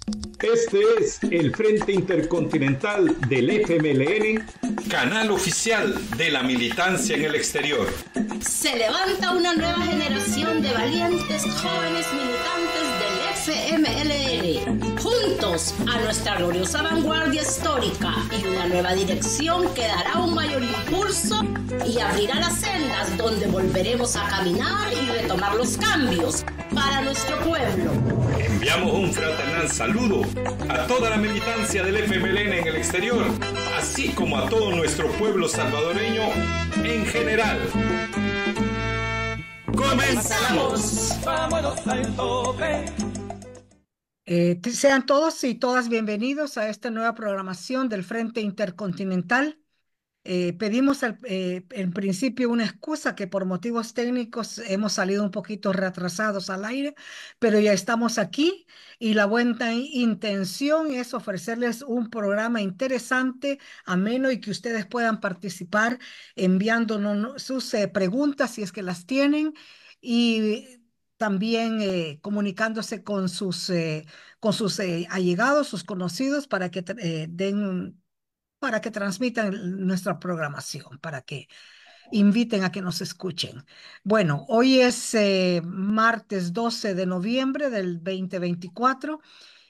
Este es el Frente Intercontinental del FMLN, canal oficial de la militancia en el exterior. Se levanta una nueva generación de valientes jóvenes militantes del FMLN. Juntos a nuestra gloriosa vanguardia histórica y una nueva dirección que dará un mayor impulso y abrirá las sendas donde volveremos a caminar y retomar los cambios para nuestro pueblo. Enviamos un fraternal saludo a toda la militancia del FMLN en el exterior, así como a todo nuestro pueblo salvadoreño en general. ¡Comenzamos! ¡Vámonos al tope! Sean todos y todas bienvenidos a esta nueva programación del Frente Intercontinental. Pedimos en principio una excusa que por motivos técnicos hemos salido un poquito retrasados al aire, pero ya estamos aquí y la buena intención es ofrecerles un programa interesante, ameno y que ustedes puedan participar enviándonos sus preguntas si es que las tienen y también comunicándose con sus allegados, sus conocidos para que para que transmitan nuestra programación, para que inviten a que nos escuchen. Bueno, hoy es martes 12 de noviembre del 2024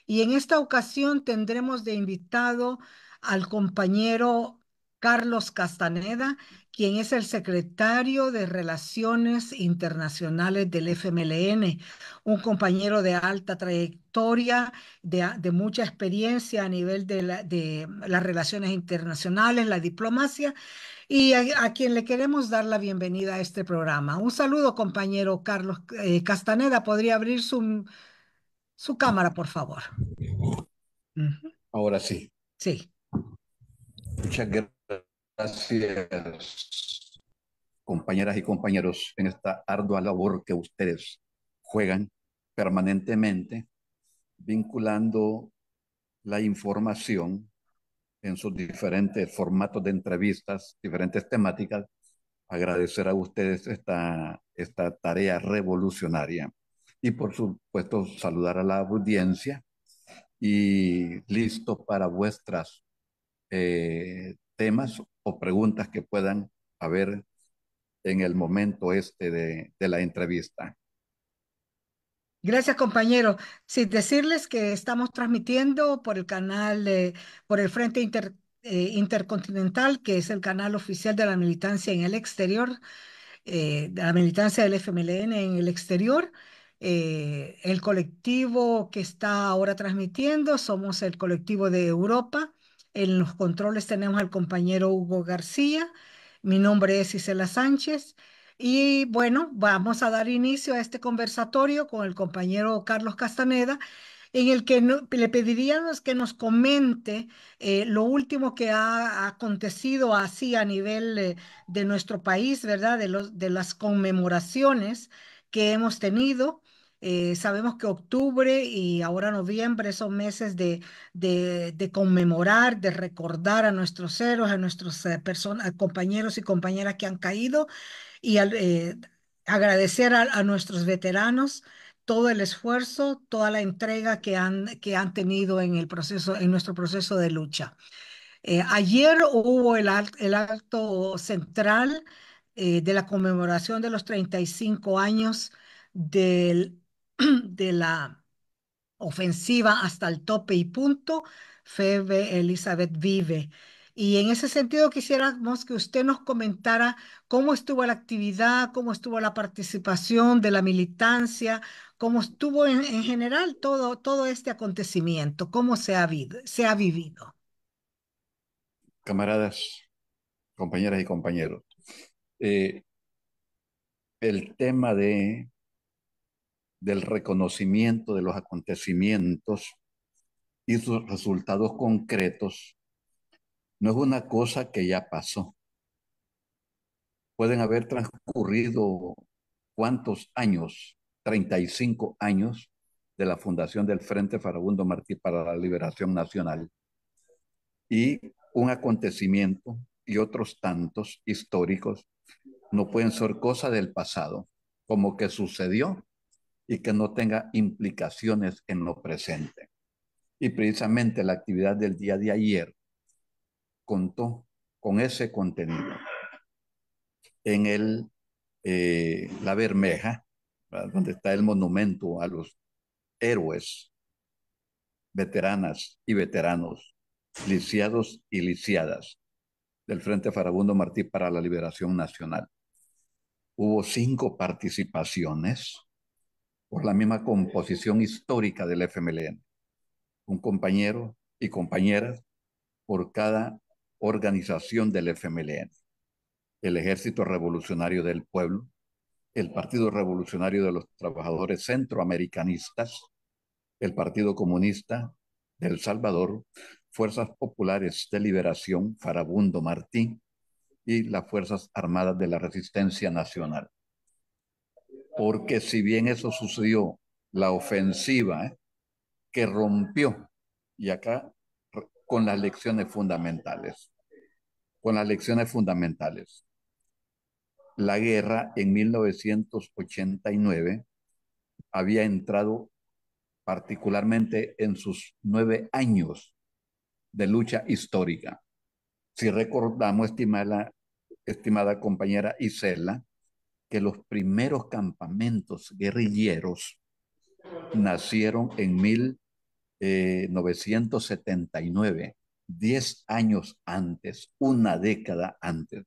y en esta ocasión tendremos de invitado al compañero Carlos Castaneda, quien es el secretario de Relaciones Internacionales del FMLN, un compañero de alta trayectoria, de mucha experiencia a nivel de las relaciones internacionales, la diplomacia, y a quien le queremos dar la bienvenida a este programa. Un saludo, compañero Carlos Castaneda. ¿Podría abrir su cámara, por favor? Ujú. Ahora sí. Sí. Muchas gracias, compañeras y compañeros, en esta ardua labor que ustedes juegan permanentemente, vinculando la información en sus diferentes formatos de entrevistas, diferentes temáticas. Agradecer a ustedes esta tarea revolucionaria. Y por supuesto, saludar a la audiencia y listo para vuestras temas o preguntas que puedan haber en el momento de la entrevista. Gracias, compañero. Sí, decirles que estamos transmitiendo por el canal, por el Frente Intercontinental, que es el canal oficial de la militancia en el exterior, de la militancia del FMLN en el exterior. El colectivo que está ahora transmitiendo somos el colectivo de Europa. En los controles tenemos al compañero Hugo García. Mi nombre es Isela Sánchez. Y bueno, vamos a dar inicio a este conversatorio con el compañero Carlos Castaneda, en el que le pediríamos que nos comente lo último que ha acontecido así a nivel de nuestro país, ¿verdad? De las conmemoraciones que hemos tenido. Sabemos que octubre y ahora noviembre son meses de conmemorar, de recordar a nuestros héroes, a nuestros compañeros y compañeras que han caído y agradecer a nuestros veteranos todo el esfuerzo, toda la entrega que han tenido en el proceso, en nuestro proceso de lucha. Ayer hubo el acto central de la conmemoración de los 35 años del, de la ofensiva hasta el tope y punto, Febe Elizabeth Vive. Y en ese sentido quisiéramos que usted nos comentara cómo estuvo la actividad, cómo estuvo la participación de la militancia, cómo estuvo en general todo este acontecimiento, cómo se ha vivido. Camaradas, compañeras y compañeros, eh, el tema del reconocimiento de los acontecimientos y sus resultados concretos no es una cosa que ya pasó. Pueden haber transcurrido ¿cuántos años? 35 años de la fundación del Frente Farabundo Martí para la Liberación Nacional. Y un acontecimiento y otros tantos históricos no pueden ser cosa del pasado, como que sucedió y que no tenga implicaciones en lo presente. Y precisamente la actividad del día de ayer contó con ese contenido. En La Bermeja, ¿verdad?, donde está el monumento a los héroes, veteranas y veteranos, lisiados y lisiadas del Frente Farabundo Martí para la Liberación Nacional. Hubo 5 participaciones por la misma composición histórica del FMLN. Un compañero y compañeras por cada organización del FMLN. El Ejército Revolucionario del Pueblo, el Partido Revolucionario de los Trabajadores Centroamericanistas, el Partido Comunista de El Salvador, Fuerzas Populares de Liberación, Farabundo Martí, y las Fuerzas Armadas de la Resistencia Nacional. Porque si bien eso sucedió, la ofensiva que rompió, y acá con las lecciones fundamentales, la guerra en 1989 había entrado particularmente en sus 9 años de lucha histórica. Si recordamos, estimada compañera Isela, que los primeros campamentos guerrilleros nacieron en 1979, 10 años antes, una década antes.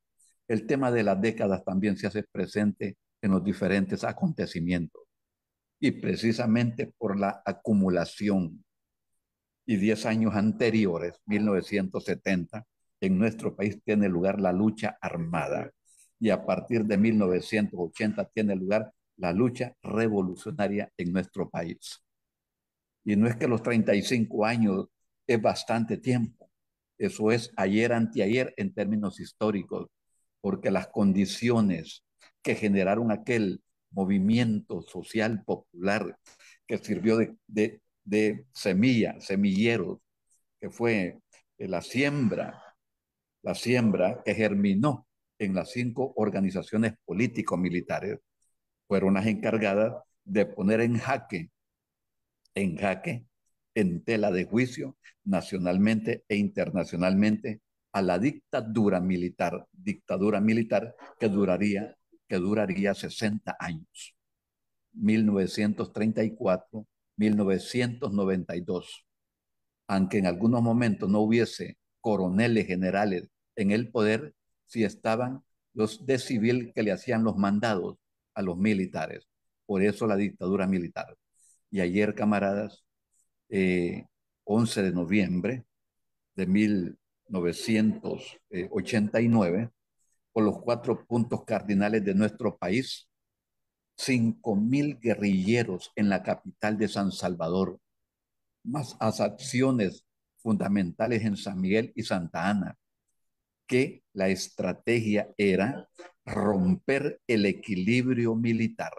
El tema de las décadas también se hace presente en los diferentes acontecimientos, y precisamente por la acumulación. Y 10 años anteriores, 1970, en nuestro país tiene lugar la lucha armada, y a partir de 1980 tiene lugar la lucha revolucionaria en nuestro país. Y no es que los 35 años es bastante tiempo, eso es ayer, anteayer en términos históricos, porque las condiciones que generaron aquel movimiento social popular que sirvió de semillero, que fue la siembra que germinó en las 5 organizaciones político-militares, fueron las encargadas de poner en jaque, en tela de juicio, nacionalmente e internacionalmente, a la dictadura militar que duraría 60 años, 1934-1992. Aunque en algunos momentos no hubiese coroneles generales en el poder, sí estaban los de civil que le hacían los mandados a los militares. Por eso la dictadura militar. Y ayer, camaradas, 11 de noviembre de 1989, por los 4 puntos cardinales de nuestro país, 5.000 guerrilleros en la capital de San Salvador, más acciones fundamentales en San Miguel y Santa Ana, que la estrategia era romper el equilibrio militar.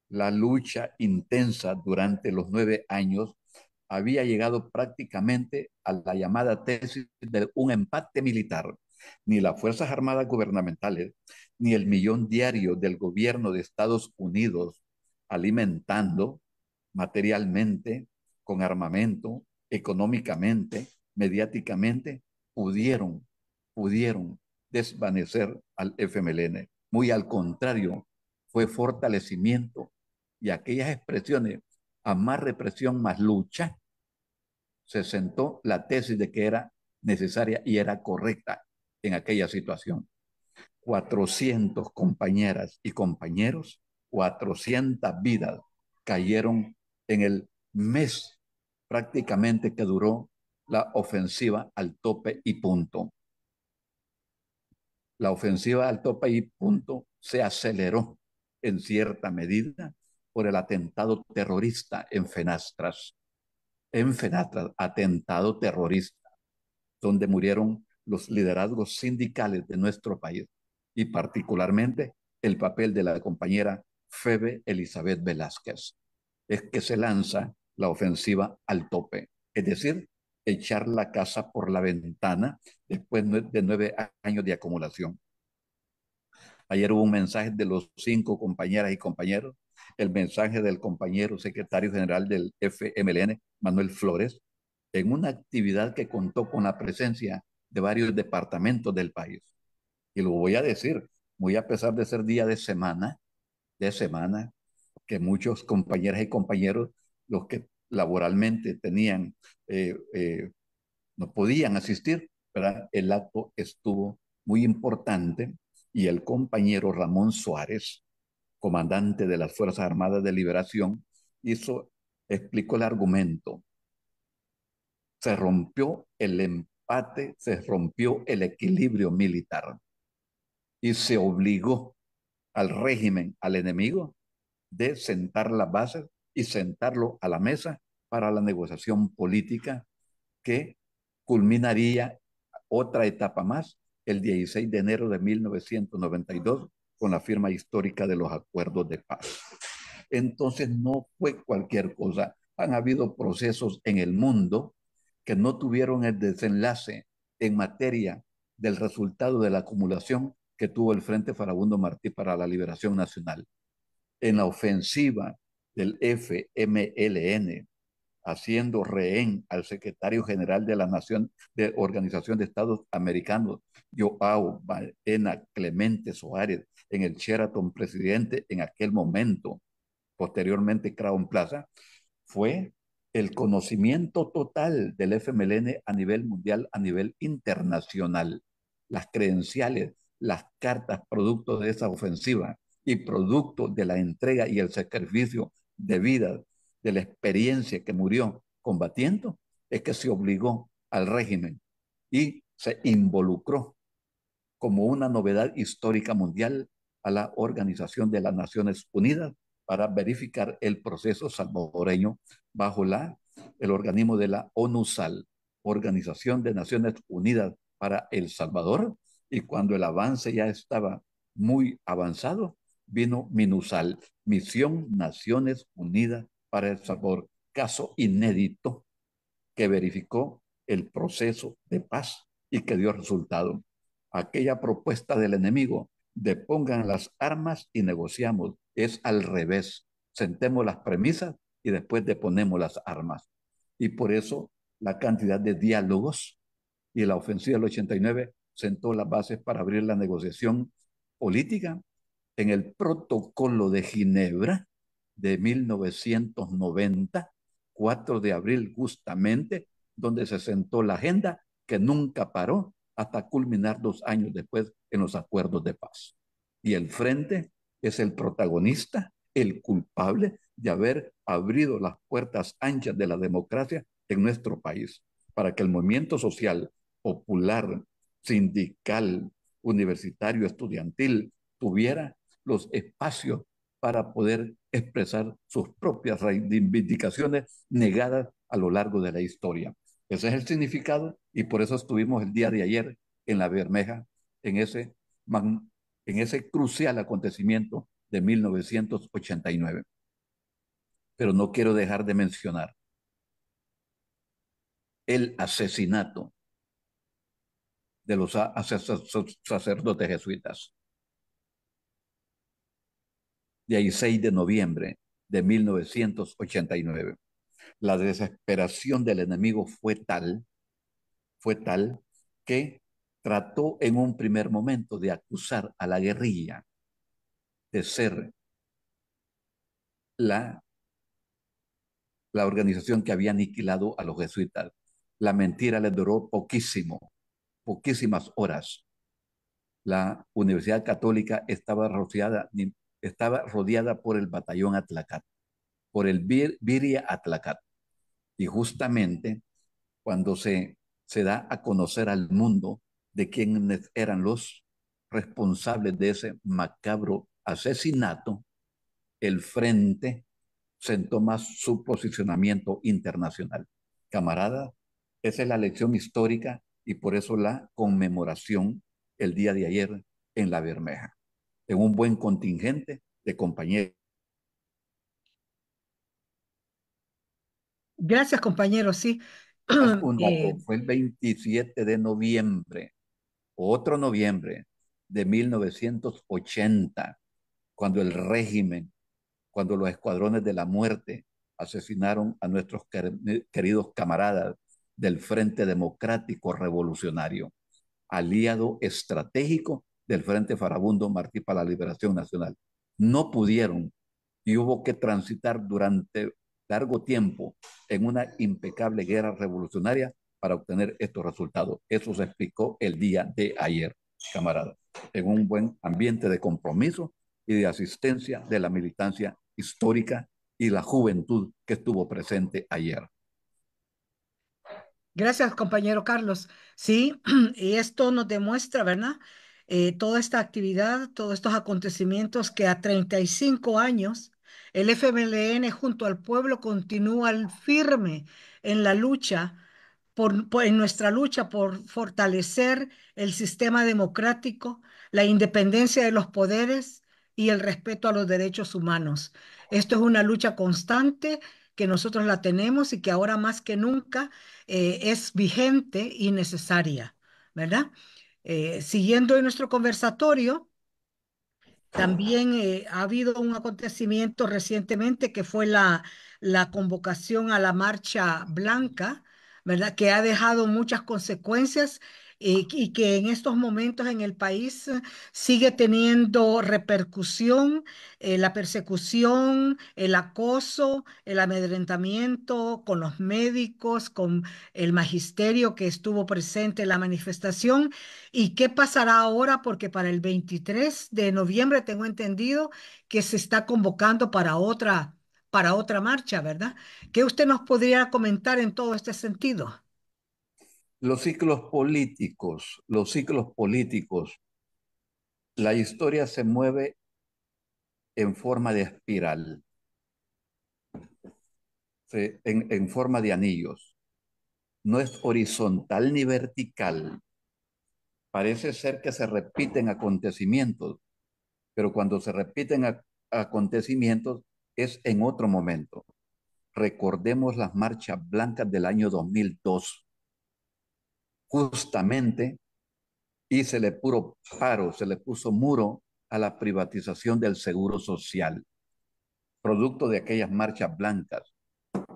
La lucha intensa durante los 9 años había llegado prácticamente a la llamada tesis de un empate militar. Ni las Fuerzas Armadas gubernamentales, ni el millón diario del gobierno de Estados Unidos alimentando materialmente, con armamento, económicamente, mediáticamente, pudieron desvanecer al FMLN. Muy al contrario, fue fortalecimiento, y aquellas expresiones a más represión, más lucha, se sentó la tesis de que era necesaria y era correcta en aquella situación. 400 compañeras y compañeros, 400 vidas cayeron en el mes prácticamente que duró la ofensiva al tope y punto. La ofensiva al tope y punto se aceleró en cierta medida por el atentado terrorista en Fenastras. Atentado terrorista, donde murieron los liderazgos sindicales de nuestro país, y particularmente el papel de la compañera Febe Elizabeth Velázquez. Es que se lanza la ofensiva al tope, es decir, echar la casa por la ventana después de 9 años de acumulación. Ayer hubo un mensaje de los 5 compañeras y compañeros, el mensaje del compañero secretario general del FMLN, Manuel Flores, en una actividad que contó con la presencia de varios departamentos del país. Y lo voy a decir, muy a pesar de ser día de semana, que muchos compañeras y compañeros, los que laboralmente tenían, no podían asistir, ¿verdad? El acto estuvo muy importante y el compañero Ramón Suárez, comandante de las Fuerzas Armadas de Liberación, explicó el argumento. Se rompió el empate, se rompió el equilibrio militar y se obligó al régimen, al enemigo, de sentar las bases y sentarlo a la mesa para la negociación política que culminaría otra etapa más el 16 de enero de 1992 con la firma histórica de los acuerdos de paz. Entonces no fue cualquier cosa. Han habido procesos en el mundo que no tuvieron el desenlace en materia del resultado de la acumulación que tuvo el Frente Farabundo Martí para la Liberación Nacional. En la ofensiva del FMLN, haciendo rehén al secretario general de la Nación de Organización de Estados Americanos, Joao Baena Clemente Soares, en el Sheraton presidente en aquel momento, posteriormente Crown Plaza, fue el conocimiento total del FMLN a nivel mundial, a nivel internacional. Las credenciales, las cartas producto de esa ofensiva y producto de la entrega y el sacrificio de vida, de la experiencia que murió combatiendo, es que se obligó al régimen y se involucró como una novedad histórica mundial a la Organización de las Naciones Unidas para verificar el proceso salvadoreño bajo el organismo de la ONUSAL, Organización de Naciones Unidas para El Salvador, y cuando el avance ya estaba muy avanzado, vino MINUSAL, Misión Naciones Unidas para El Salvador, caso inédito que verificó el proceso de paz y que dio resultado. Aquella propuesta del enemigo de pongan las armas y negociamos es al revés. Sentemos las premisas y después deponemos las armas. Y por eso la cantidad de diálogos y la ofensiva del 89 sentó las bases para abrir la negociación política en el protocolo de Ginebra de 1990, 4 de abril justamente, donde se sentó la agenda que nunca paró hasta culminar 2 años después en los acuerdos de paz. Y el Frente es el protagonista, el culpable de haber abrido las puertas anchas de la democracia en nuestro país, para que el movimiento social, popular, sindical, universitario, estudiantil, tuviera los espacios para poder expresar sus propias reivindicaciones negadas a lo largo de la historia. Ese es el significado y por eso estuvimos el día de ayer en La Bermeja, en ese crucial acontecimiento de 1989. Pero no quiero dejar de mencionar el asesinato de los sacerdotes jesuitas. 16 de noviembre de 1989. La desesperación del enemigo fue tal que trató en un primer momento de acusar a la guerrilla de ser la organización que había aniquilado a los jesuitas. La mentira le duró poquísimas horas. La Universidad Católica estaba rodeada por el batallón Atlacat, por el Viria Atlacat. Y justamente cuando se da a conocer al mundo de quiénes eran los responsables de ese macabro asesinato, el Frente sentó más su posicionamiento internacional. Camarada, esa es la lección histórica y por eso la conmemoración el día de ayer en La Bermeja, en un buen contingente de compañeros. Gracias, compañero. Sí. Un dato, fue el 27 de noviembre, otro noviembre de 1980, cuando el régimen, cuando los escuadrones de la muerte asesinaron a nuestros queridos camaradas del Frente Democrático Revolucionario, aliado estratégico del Frente Farabundo Martí para la Liberación Nacional. No pudieron y hubo que transitar durante largo tiempo en una impecable guerra revolucionaria para obtener estos resultados. Eso se explicó el día de ayer, camaradas, en un buen ambiente de compromiso y de asistencia de la militancia histórica y la juventud que estuvo presente ayer. Gracias, compañero Carlos. Sí, y esto nos demuestra, ¿verdad? Toda esta actividad, todos estos acontecimientos que a 35 años el FMLN junto al pueblo continúa firme en la lucha en nuestra lucha por fortalecer el sistema democrático, la independencia de los poderes y el respeto a los derechos humanos. Esto es una lucha constante que nosotros la tenemos y que ahora más que nunca es vigente y necesaria, ¿verdad? Siguiendo en nuestro conversatorio, también ha habido un acontecimiento recientemente que fue la convocación a la Marcha Blanca, ¿verdad? Que ha dejado muchas consecuencias y que en estos momentos en el país sigue teniendo repercusión, la persecución, el acoso, el amedrentamiento con los médicos, con el magisterio que estuvo presente en la manifestación. ¿Y qué pasará ahora? Porque para el 23 de noviembre tengo entendido que se está convocando para otra marcha, ¿verdad? ¿Qué usted nos podría comentar en todo este sentido? Los ciclos políticos, la historia se mueve en forma de espiral, en forma de anillos. No es horizontal ni vertical. Parece ser que se repiten acontecimientos, pero cuando se repiten acontecimientos es en otro momento. Recordemos las marchas blancas del año 2002. Justamente, y se le puso paro, se le puso muro a la privatización del seguro social, producto de aquellas marchas blancas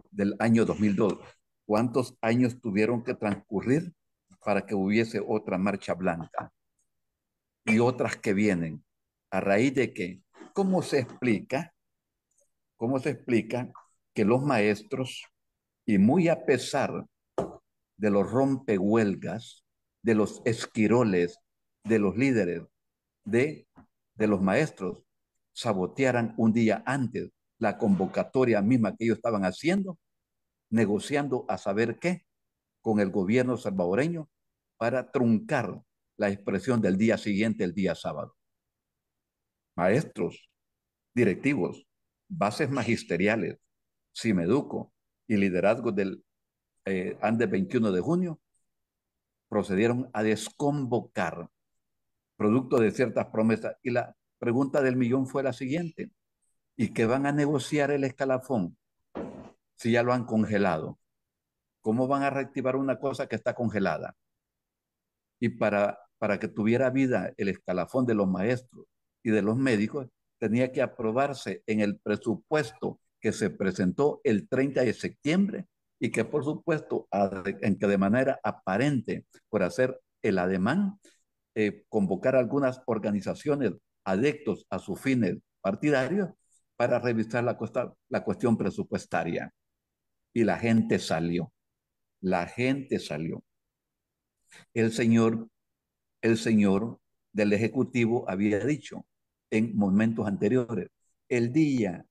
del año 2002. ¿Cuántos años tuvieron que transcurrir para que hubiese otra marcha blanca y otras que vienen? ¿A raíz de qué? ¿Cómo se explica? ¿Cómo se explica que los maestros, y muy a pesar de los rompehuelgas, de los esquiroles, de los líderes, de, de los maestros, sabotearan un día antes la convocatoria misma que ellos estaban haciendo, negociando a saber qué con el gobierno salvadoreño para truncar la expresión del día siguiente, el día sábado? Maestros, directivos, bases magisteriales, Cimeduco y liderazgo del Andes 21 de junio procedieron a desconvocar producto de ciertas promesas. Y la pregunta del millón fue la siguiente: ¿y qué van a negociar el escalafón si ya lo han congelado? ¿Cómo van a reactivar una cosa que está congelada? Y para que tuviera vida el escalafón de los maestros y de los médicos, tenía que aprobarse en el presupuesto que se presentó el 30 de septiembre y que por supuesto, en que de manera aparente, por hacer el ademán, convocar algunas organizaciones adeptos a sus fines partidarios para revisar la cuestión presupuestaria. Y la gente salió. El señor, el señor del Ejecutivo había dicho en momentos anteriores: el día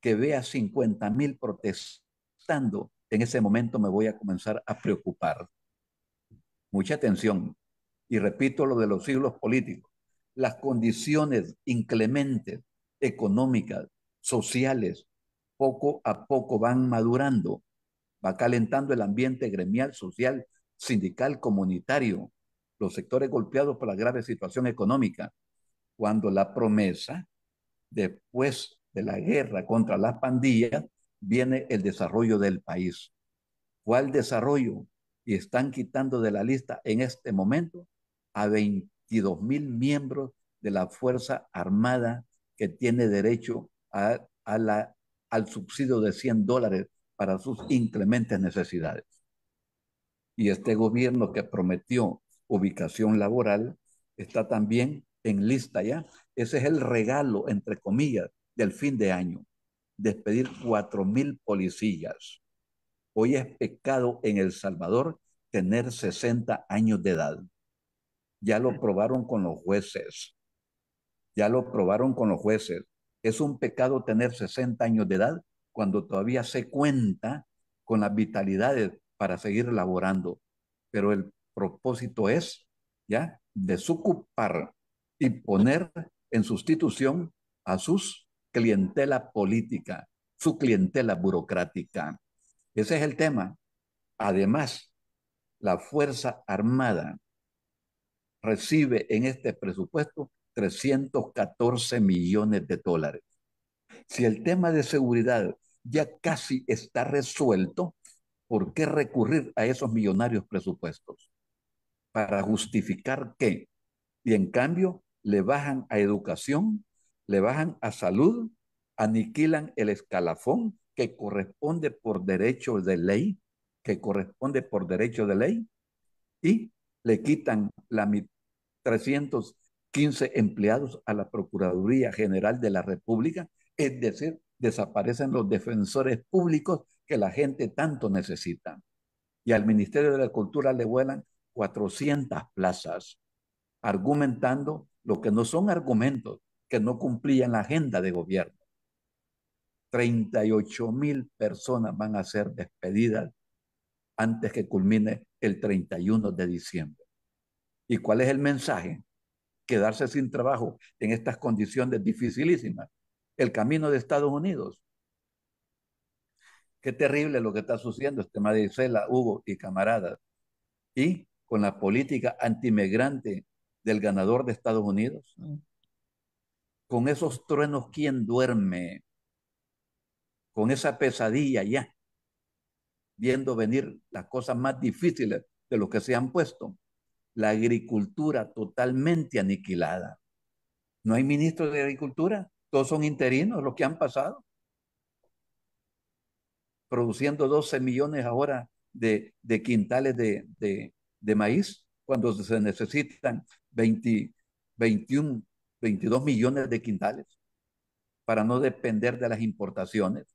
que vea 50,000 protestando, en ese momento me voy a comenzar a preocupar. Mucha atención. Y repito lo de los siglos políticos. Las condiciones inclementes, económicas, sociales, poco a poco van madurando, va calentando el ambiente gremial, social, sindical, comunitario, los sectores golpeados por la grave situación económica, cuando la promesa, después de la guerra contra las pandillas, viene el desarrollo del país. ¿Cuál desarrollo? Y están quitando de la lista en este momento a 22,000 miembros de la Fuerza Armada que tiene derecho a al subsidio de $100 para sus inclementes necesidades. Y este gobierno que prometió ubicación laboral está también en lista ya. Ese es el regalo, entre comillas, del fin de año. Despedir 4,000 policías. Hoy es pecado en El Salvador tener 60 años de edad. Ya lo probaron con los jueces. Ya lo probaron con los jueces. Es un pecado tener 60 años de edad cuando todavía se cuenta con las vitalidades para seguir laborando. Pero el propósito es, ¿ya?, desocupar y poner en sustitución a sus clientela política, su clientela burocrática. Ese es el tema. Además, la Fuerza Armada recibe en este presupuesto 314 millones de dólares. Si el tema de seguridad ya casi está resuelto, ¿por qué recurrir a esos millonarios presupuestos? ¿Para justificar qué? Y en cambio, le bajan a educación, le bajan a salud, aniquilan el escalafón que corresponde por derecho de ley, y le quitan 315 empleados a la Procuraduría General de la República, es decir, desaparecen los defensores públicos que la gente tanto necesita. Y al Ministerio de la Cultura le vuelan 400 plazas, argumentando lo que no son argumentos, que no cumplían la agenda de gobierno. 38,000 personas van a ser despedidas antes que culmine el 31 de diciembre. ¿Y cuál es el mensaje? Quedarse sin trabajo en estas condiciones dificilísimas. El camino de Estados Unidos. Qué terrible lo que está sucediendo, Marisela, Hugo y camaradas. Y con la política antimigrante del ganador de Estados Unidos. Con esos truenos, ¿quién duerme? Con esa pesadilla ya, viendo venir las cosas más difíciles de lo que se han puesto. La agricultura totalmente aniquilada. No hay ministro de Agricultura, todos son interinos los que han pasado. Produciendo 12 millones ahora de quintales de maíz, cuando se necesitan 21, 22 millones de quintales para no depender de las importaciones.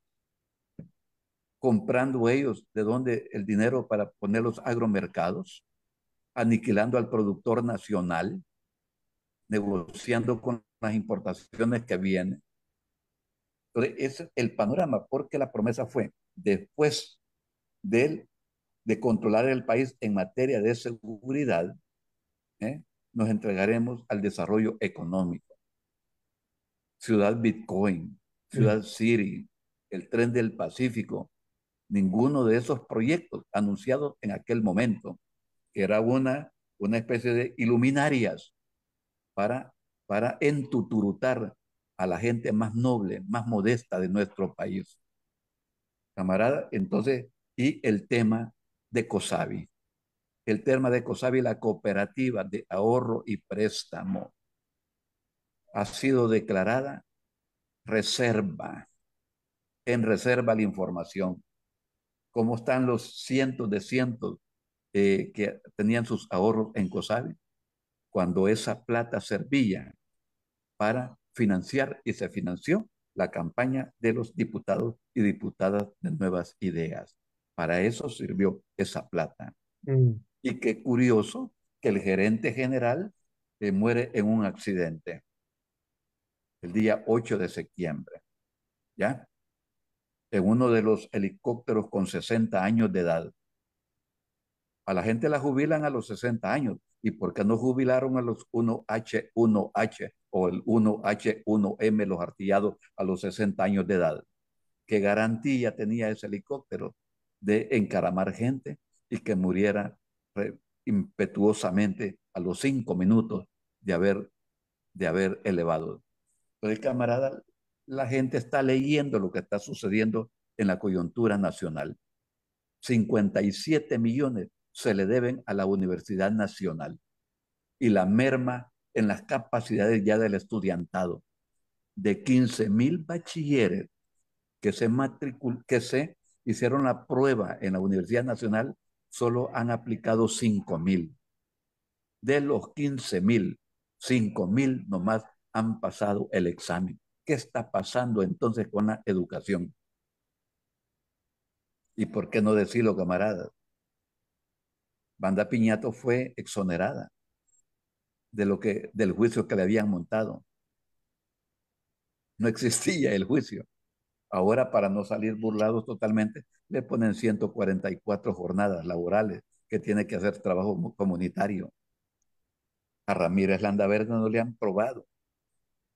Comprando ellos de dónde el dinero para poner los agromercados, aniquilando al productor nacional, negociando con las importaciones que vienen. Entonces, ese es el panorama, porque la promesa fue, después de controlar el país en materia de seguridad, nos entregaremos al desarrollo económico. Ciudad Bitcoin, Ciudad City, el Tren del Pacífico, ninguno de esos proyectos anunciados en aquel momento, que era una especie de iluminarias para entuturutar a la gente más noble, más modesta de nuestro país. Camarada, entonces, y el tema de COSABI. El tema de COSABI, la cooperativa de ahorro y préstamo, ha sido declarada reserva, en reserva la información. ¿Cómo están los cientos que tenían sus ahorros en COSABI? Cuando esa plata servía para financiar, y se financió, la campaña de los diputados y diputadas de Nuevas Ideas. Para eso sirvió esa plata. Y qué curioso que el gerente general muere en un accidente el día 8 de septiembre, ¿ya? En uno de los helicópteros con 60 años de edad. A la gente la jubilan a los 60 años. ¿Y por qué no jubilaron a los 1H o el 1H1M, los artillados, a los 60 años de edad? ¿Qué garantía tenía ese helicóptero de encaramar gente y que muriera impetuosamente a los 5 minutos de haber elevado? Entonces, camarada, la gente está leyendo lo que está sucediendo en la coyuntura nacional. 57 millones se le deben a la Universidad Nacional, y la merma en las capacidades ya del estudiantado. De 15,000 bachilleres que se hicieron la prueba en la Universidad Nacional, solo han aplicado 5,000. De los 15,000, 5,000 nomás han pasado el examen. ¿Qué está pasando entonces con la educación? ¿Y por qué no decirlo, camaradas? Banda Piñato fue exonerada del juicio que le habían montado. No existía el juicio. Ahora, para no salir burlados totalmente, le ponen 144 jornadas laborales que tiene que hacer trabajo comunitario. A Ramírez Landaverde no le han probado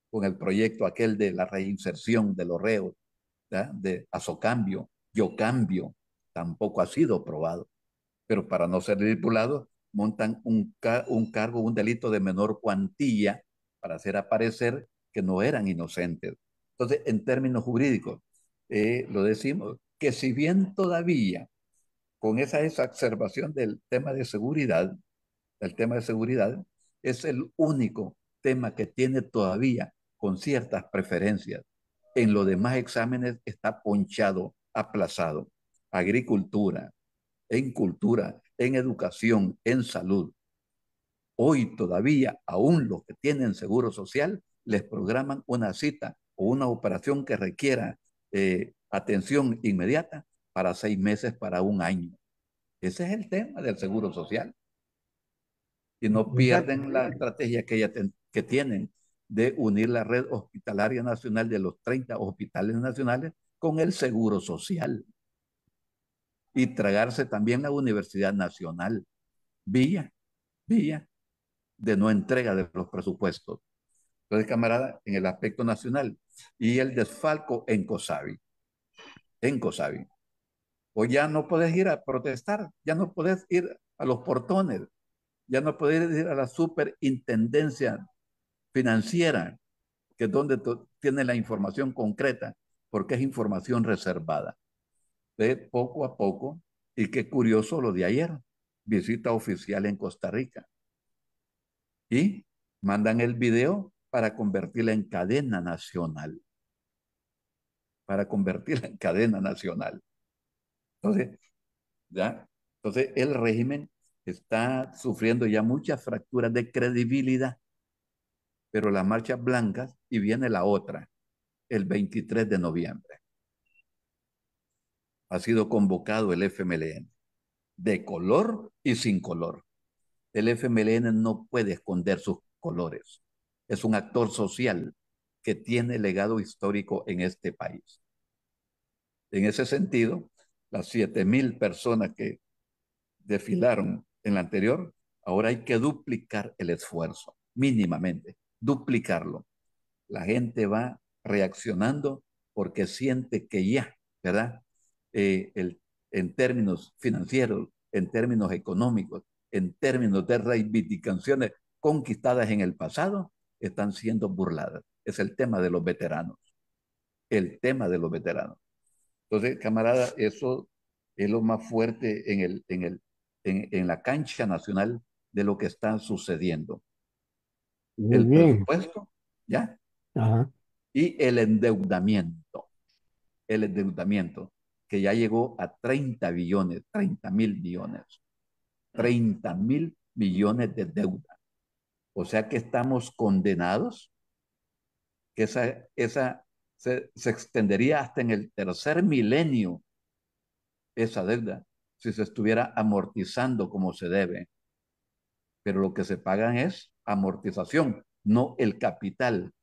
con el proyecto aquel de la reinserción de los reos, ¿verdad? De Azocambio, Yo Cambio, tampoco ha sido probado. Pero para no ser manipulados, montan un cargo, un delito de menor cuantía para hacer aparecer que no eran inocentes. Entonces, en términos jurídicos, lo decimos, que si bien todavía con esa exacerbación del tema de seguridad, es el único tema que tiene todavía con ciertas preferencias. En los demás exámenes está ponchado, aplazado. Agricultura, en cultura, en educación, en salud. Hoy todavía, aún los que tienen seguro social, les programan una cita o una operación que requiera atención inmediata para 6 meses, para un año. Ese es el tema del seguro social. Y no pierden la estrategia que tienen de unir la red hospitalaria nacional de los 30 hospitales nacionales con el seguro social y tragarse también la Universidad Nacional vía de no entrega de los presupuestos. Entonces, camarada, en el aspecto nacional y el desfalco en COSABI. En COSABI. O ya no puedes ir a protestar, ya no puedes ir a los portones, ya no puedes ir a la superintendencia financiera, que es donde tienes la información concreta, porque es información reservada. De poco a poco, y qué curioso lo de ayer, visita oficial en Costa Rica. Y mandan el video para convertirla en cadena nacional. Para convertirla en cadena nacional. Entonces, ¿ya? Entonces el régimen está sufriendo ya muchas fracturas de credibilidad, pero las marchas blancas, y viene la otra, el 23 de noviembre. Ha sido convocado el FMLN, de color y sin color. El FMLN no puede esconder sus colores. Es un actor social que tiene legado histórico en este país. En ese sentido, las 7,000 personas que desfilaron en la anterior, ahora hay que duplicar el esfuerzo, mínimamente, duplicarlo. La gente va reaccionando porque siente que ya, ¿verdad? En términos financieros, en términos económicos, en términos de reivindicaciones conquistadas en el pasado, están siendo burladas. Es el tema de los veteranos. El tema de los veteranos. Entonces, camarada, eso es lo más fuerte en la cancha nacional de lo que está sucediendo. Muy El bien. presupuesto, ¿ya? Ajá. Y el endeudamiento, que ya llegó a 30 billones, 30,000 millones, 30,000 millones de deuda. O sea que estamos condenados, que esa se extendería hasta en el tercer milenio, esa deuda, si se estuviera amortizando como se debe. Pero lo que se pagan es amortización, no el capital.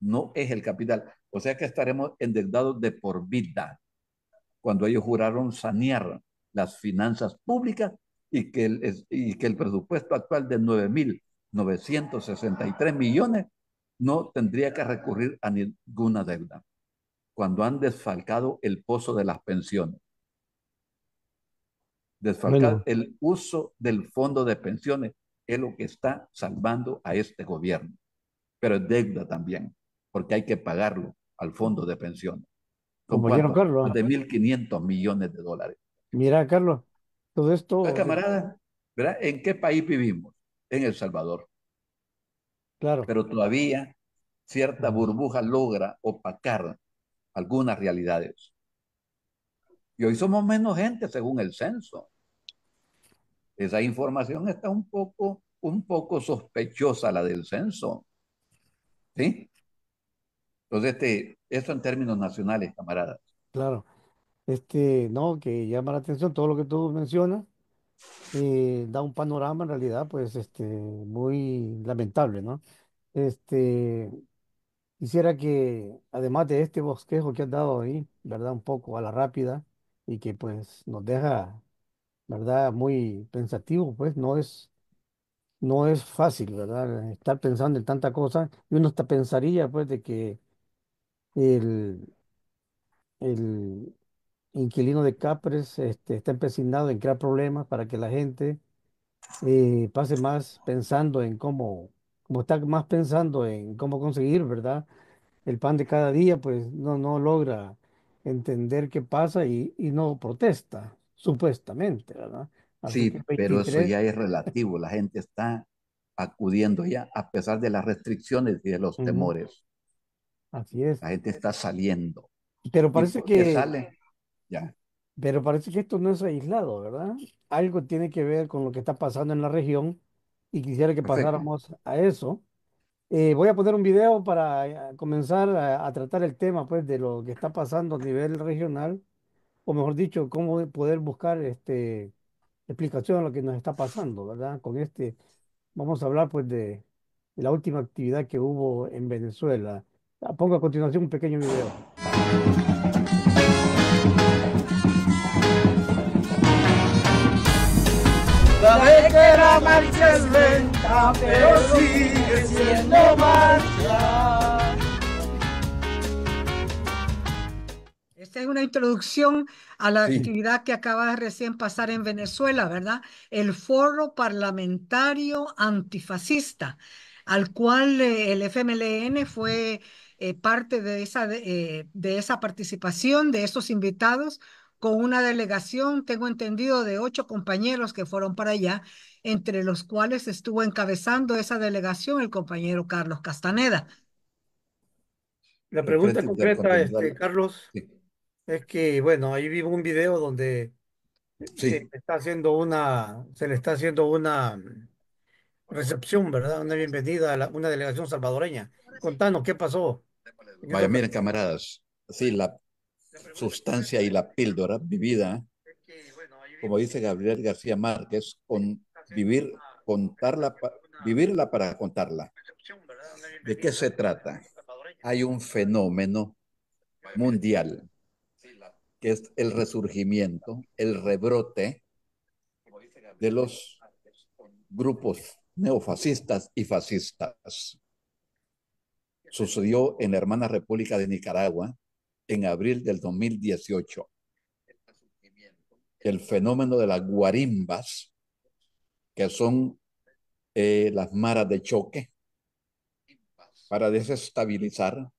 No es el capital. O sea que estaremos endeudados de por vida, cuando ellos juraron sanear las finanzas públicas y que el presupuesto actual de 9,963 millones no tendría que recurrir a ninguna deuda, cuando han desfalcado el pozo de las pensiones, desfalcar Bueno, el uso del fondo de pensiones es lo que está salvando a este gobierno, pero es deuda también, porque hay que pagarlo al fondo de pensiones. ¿Con compañero cuánto? Más Carlos, de 1.500 millones de dólares. mira, Carlos, todo Entonces, esto, camarada, ¿verdad? ¿En qué país vivimos? En El Salvador. claro, Pero todavía cierta ajá, burbuja logra opacar algunas realidades. Y hoy somos menos gente según el censo. Esa información está un poco sospechosa, la del censo. ¿Sí? Entonces, eso en términos nacionales, camaradas. Claro. No, que llama la atención todo lo que tú mencionas, da un panorama en realidad, pues, muy lamentable, ¿no? Este, Quisiera que, además de este bosquejo que has dado ahí, ¿verdad? Un poco a la rápida y que pues nos deja, ¿verdad? Muy pensativo, pues no es fácil, ¿verdad? Estar pensando en tanta cosa y uno hasta pensaría, pues, de que el, el inquilino de Capres está empecinado en crear problemas para que la gente pase más pensando en como está más pensando en cómo conseguir, ¿verdad? El pan de cada día, pues no logra entender qué pasa y no protesta, supuestamente, ¿verdad? Así que Sí, el pero eso 23, ya es relativo. La gente está acudiendo ya a pesar de las restricciones y de los ujú, temores. así es. La gente está saliendo. Pero ¿Y parece por qué que, sale? Ya, pero parece que esto no es aislado, ¿verdad? Algo tiene que ver con lo que está pasando en la región y quisiera que perfecto. pasáramos a eso. Voy a poner un video para comenzar a tratar el tema, pues, de lo que está pasando a nivel regional, o mejor dicho, cómo poder buscar explicación a lo que nos está pasando, ¿verdad? Vamos a hablar, pues, de la última actividad que hubo en Venezuela. Pongo a continuación un pequeño video. Sabe que la marcha es lenta, pero sigue siendo marcha. Esta es una introducción a la Sí, actividad que acaba de recién pasar en Venezuela, ¿verdad? El Foro Parlamentario Antifascista, al cual el FMLN fue parte de esa participación, de esos invitados, con una delegación, tengo entendido, de 8 compañeros que fueron para allá, entre los cuales estuvo encabezando esa delegación el compañero Carlos Castaneda. La el pregunta Frente concreta, Intercontinental. Carlos, Sí, es que, bueno, ahí vimos un video donde sí. se le está haciendo una recepción, ¿verdad? Una bienvenida a una delegación salvadoreña. Contanos qué pasó en esa Vaya, miren, ocasión. camaradas. Sí, la sustancia y la píldora vivida, como dice Gabriel García Márquez, con vivir, contarla, vivirla para contarla. ¿De qué se trata? Hay un fenómeno mundial que es el resurgimiento, el rebrote de los grupos neofascistas y fascistas. Sucedió en la hermana República de Nicaragua en abril del 2018. El fenómeno de las guarimbas, que son las maras de choque, para desestabilizar,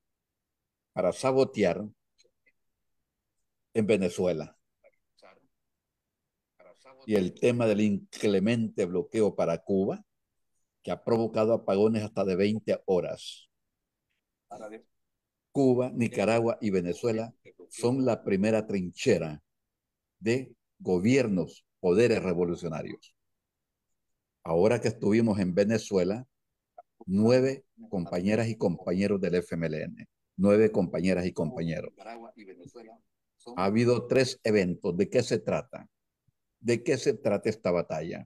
para sabotear en Venezuela. Y el tema del inclemente bloqueo para Cuba, que ha provocado apagones hasta de 20 horas. Cuba, Nicaragua y Venezuela son la primera trinchera de gobiernos, poderes revolucionarios. Ahora que estuvimos en Venezuela, 9 compañeras y compañeros del FMLN, 9 compañeras y compañeros. Ha habido 3 eventos. ¿De qué se trata? ¿De qué se trata esta batalla?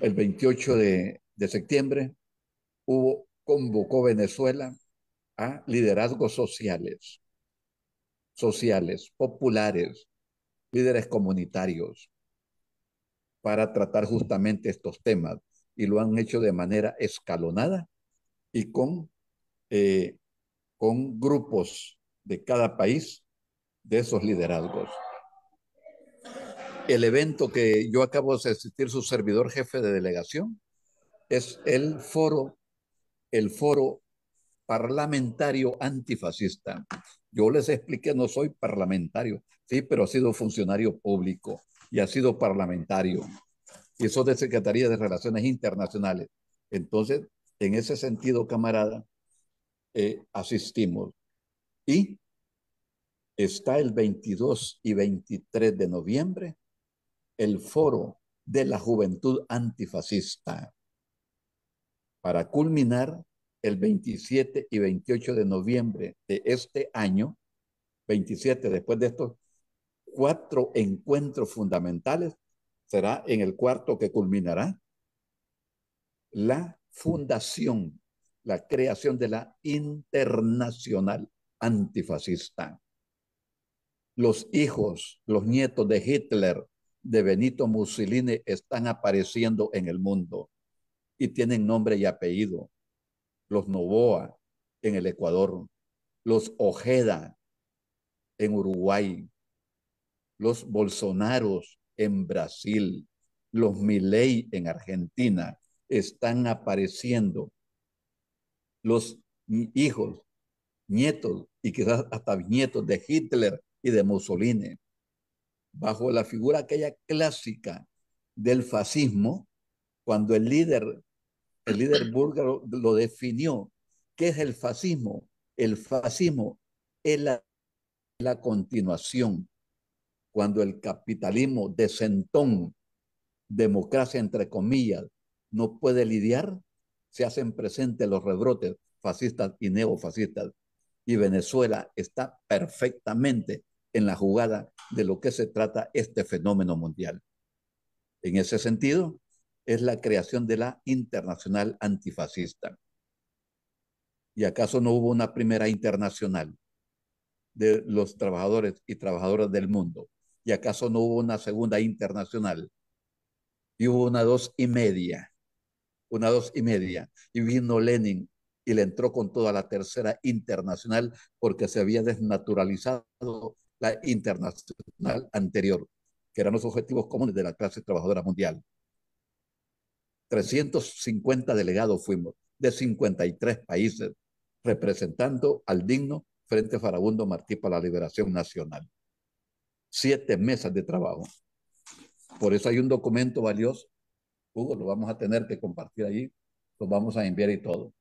El 28 de septiembre convocó Venezuela a liderazgos sociales, populares, líderes comunitarios, para tratar justamente estos temas. Y lo han hecho de manera escalonada y eh, con grupos de cada país de esos liderazgos. El evento que yo acabo de asistir, su servidor jefe de delegación, es el foro parlamentario antifascista. Yo les expliqué, no soy parlamentario, sí, pero he sido funcionario público y ha sido parlamentario y soy de Secretaría de Relaciones Internacionales. Entonces, en ese sentido, camarada, asistimos. Y está el 22 y 23 de noviembre el Foro de la Juventud Antifascista, para culminar el 27 y 28 de noviembre de este año, 27, después de estos 4 encuentros fundamentales, será en el cuarto que culminará la fundación, la creación de la Internacional Antifascista. Los hijos, los nietos de Hitler, de Benito Mussolini, están apareciendo en el mundo y tienen nombre y apellido. Los Noboa en el Ecuador, los Ojeda en Uruguay, los Bolsonaros en Brasil, los Milei en Argentina, están apareciendo. Los hijos, nietos y quizás hasta nietos de Hitler y de Mussolini, bajo la figura aquella clásica del fascismo, cuando el líder búlgaro lo definió. ¿Qué es el fascismo? El fascismo es la continuación, cuando el capitalismo de centón, democracia entre comillas, no puede lidiar, se hacen presentes los rebrotes fascistas y neofascistas. Y Venezuela está perfectamente en la jugada de lo que se trata este fenómeno mundial. En ese sentido, es la creación de la Internacional Antifascista. ¿Y acaso no hubo una primera internacional de los trabajadores y trabajadoras del mundo? ¿Y acaso no hubo una segunda internacional? Y hubo una 2.5, una 2.5. Y vino Lenin y le entró con toda la tercera internacional, porque se había desnaturalizado la internacional anterior, que eran los objetivos comunes de la clase trabajadora mundial. 350 delegados fuimos de 53 países, representando al digno Frente Farabundo Martí para la Liberación Nacional. 7 mesas de trabajo. Por eso hay un documento valioso. Hugo, lo vamos a tener que compartir allí, lo vamos a enviar y todo.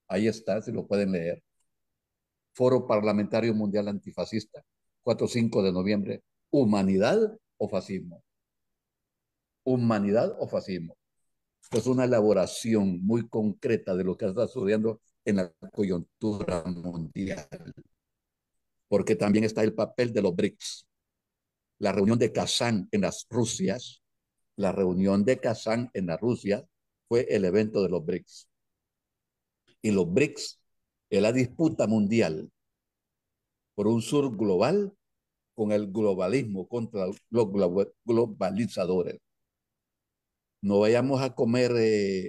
Ahí está, si lo pueden leer. Foro Parlamentario Mundial Antifascista, 4-5 de noviembre. ¿Humanidad o fascismo? ¿Humanidad o fascismo? Es una elaboración muy concreta de lo que está sucediendo en la coyuntura mundial. Porque también está el papel de los BRICS. La reunión de Kazán en las Rusias, la reunión de Kazán en las Rusias fue el evento de los BRICS. Y los BRICS es la disputa mundial por un sur global con el globalismo contra los globalizadores. No vayamos a comer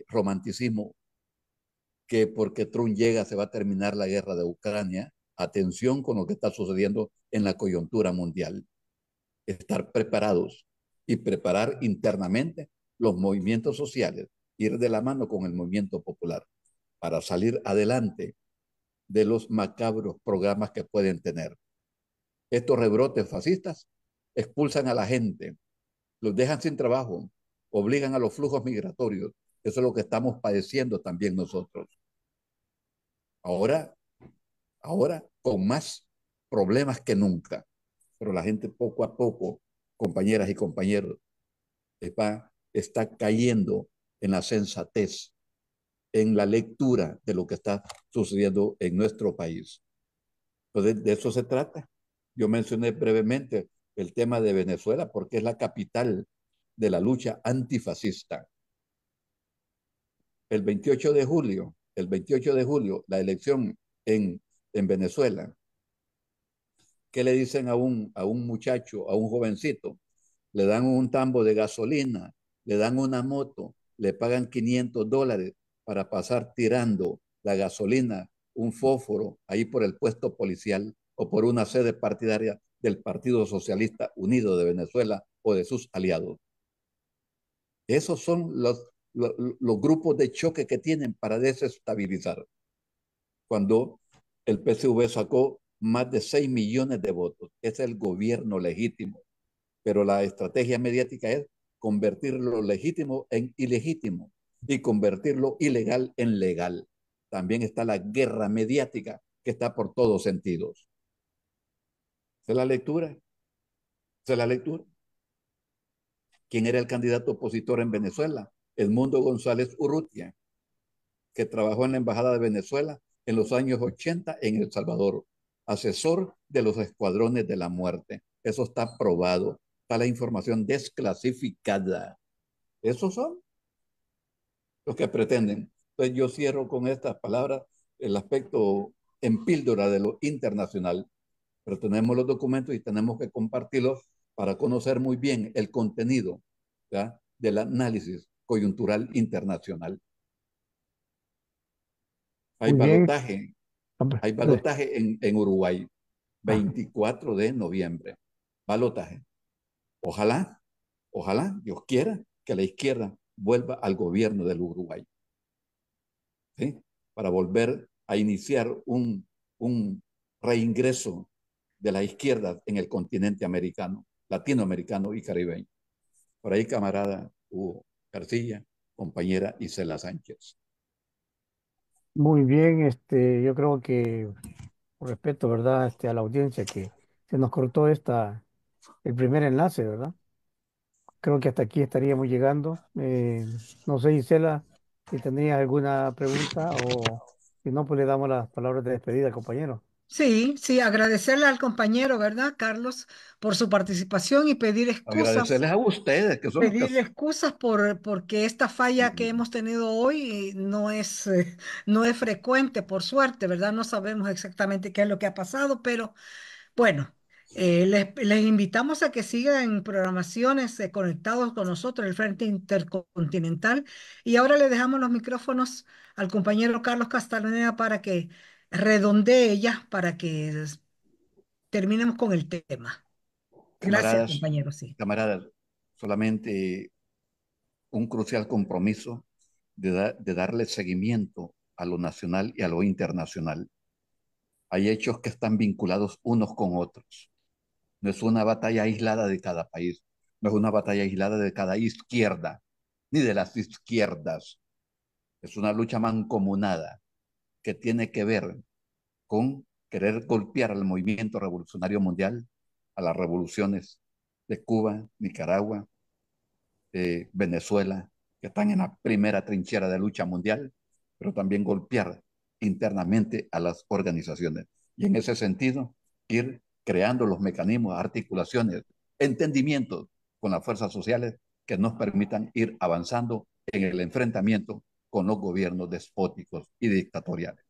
romanticismo que porque Trump llega se va a terminar la guerra de Ucrania. Atención con lo que está sucediendo en la coyuntura mundial. Estar preparados y preparar internamente los movimientos sociales, ir de la mano con el movimiento popular para salir adelante de los macabros programas que pueden tener. Estos rebrotes fascistas expulsan a la gente, los dejan sin trabajo, obligan a los flujos migratorios. Eso es lo que estamos padeciendo también nosotros. Ahora con más problemas que nunca. Pero la gente poco a poco, compañeras y compañeros, está cayendo en la sensatez, en la lectura de lo que está sucediendo en nuestro país. Entonces, de eso se trata. Yo mencioné brevemente el tema de Venezuela porque es la capital de la lucha antifascista. El 28 de julio, la elección en Venezuela. ¿Qué le dicen a un muchacho, a un jovencito? Le dan un tambo de gasolina, le dan una moto, le pagan $500 para pasar tirando la gasolina, un fósforo, ahí por el puesto policial o por una sede partidaria del Partido Socialista Unido de Venezuela o de sus aliados. Esos son los grupos de choque que tienen para desestabilizar. Cuando el PSV sacó más de 6 millones de votos, es el gobierno legítimo. Pero la estrategia mediática es convertir lo legítimo en ilegítimo y convertir lo ilegal en legal. también está la guerra mediática que está por todos sentidos. ¿Esa es la lectura? ¿Esa es la lectura? ¿Quién era el candidato opositor en Venezuela? Edmundo González Urrutia, que trabajó en la Embajada de Venezuela en los años 80 en El Salvador, asesor de los escuadrones de la muerte. Eso está probado, está la información desclasificada. Esos son los que pretenden. Entonces yo cierro con estas palabras el aspecto en píldora de lo internacional, pero tenemos los documentos y tenemos que compartirlos para conocer muy bien el contenido, ¿ya?, del análisis coyuntural internacional. Hay Muy bien. balotaje, Hombre, hay balotaje en Uruguay, 24 de noviembre. Balotaje. Ojalá, Dios quiera, que la izquierda vuelva al gobierno del Uruguay, ¿sí?, para volver a iniciar un reingreso de la izquierda en el continente americano, latinoamericano y caribeño. Por ahí, camarada Hugo García, compañera Isela Sánchez. Muy bien, yo creo que, por respeto, ¿verdad? A la audiencia que se nos cortó el primer enlace, ¿verdad? Creo que hasta aquí estaríamos llegando. No sé, Isela, si tendrías alguna pregunta o si no, pues le damos las palabras de despedida, compañero. Sí, sí, agradecerle al compañero, ¿verdad, Carlos, por su participación y Agradecerles a ustedes, que son los que... pedirle excusas porque esta falla que hemos tenido hoy no es frecuente, por suerte, ¿verdad? No sabemos exactamente qué es lo que ha pasado, pero bueno, les invitamos a que sigan en programaciones conectados con nosotros, el Frente Intercontinental. Y ahora le dejamos los micrófonos al compañero Carlos Castaneda para que redondee ya, para que terminemos con el tema. Gracias, Camaradas, compañero, sí. camaradas, solamente un crucial compromiso de darle seguimiento a lo nacional y a lo internacional. Hay hechos que están vinculados unos con otros. No es una batalla aislada de cada país, no es una batalla aislada de cada izquierda, ni de las izquierdas. Es una lucha mancomunada que tiene que ver con querer golpear al movimiento revolucionario mundial, a las revoluciones de Cuba, Nicaragua, Venezuela, que están en la primera trinchera de lucha mundial, pero también golpear internamente a las organizaciones. Y en ese sentido, ir creando los mecanismos, articulaciones, entendimientos con las fuerzas sociales que nos permitan ir avanzando en el enfrentamiento con los gobiernos despóticos y dictatoriales.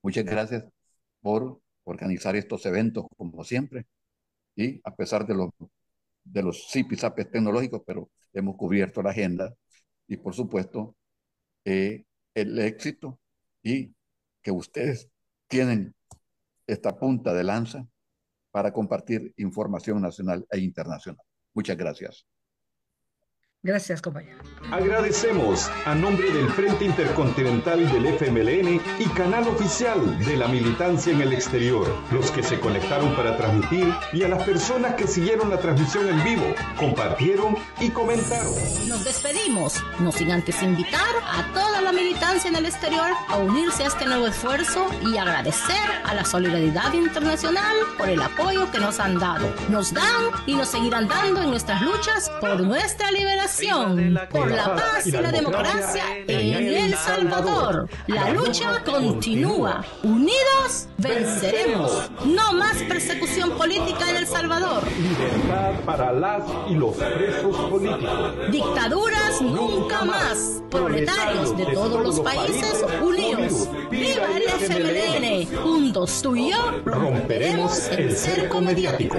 Muchas gracias por organizar estos eventos como siempre, y a pesar de los zipizapes tecnológicos, pero hemos cubierto la agenda y por supuesto el éxito, y que ustedes tienen esta punta de lanza para compartir información nacional e internacional. Muchas gracias. Gracias, compañero. Agradecemos a nombre del Frente Intercontinental del FMLN y canal oficial de la militancia en el exterior, los que se conectaron para transmitir, y a las personas que siguieron la transmisión en vivo, compartieron y comentaron. Nos despedimos, no sin antes invitar a toda la militancia en el exterior a unirse a este nuevo esfuerzo y agradecer a la solidaridad internacional por el apoyo que nos han dado. Nos dan y nos seguirán dando en nuestras luchas por nuestra liberación, por la paz y la democracia en El Salvador. La lucha continúa. Unidos venceremos. No más persecución política en El Salvador. Libertad para las y los presos políticos. Dictaduras nunca más. Proletarios de todos los países unidos. ¡Viva el FMLN! Juntos tú y yo romperemos el cerco mediático.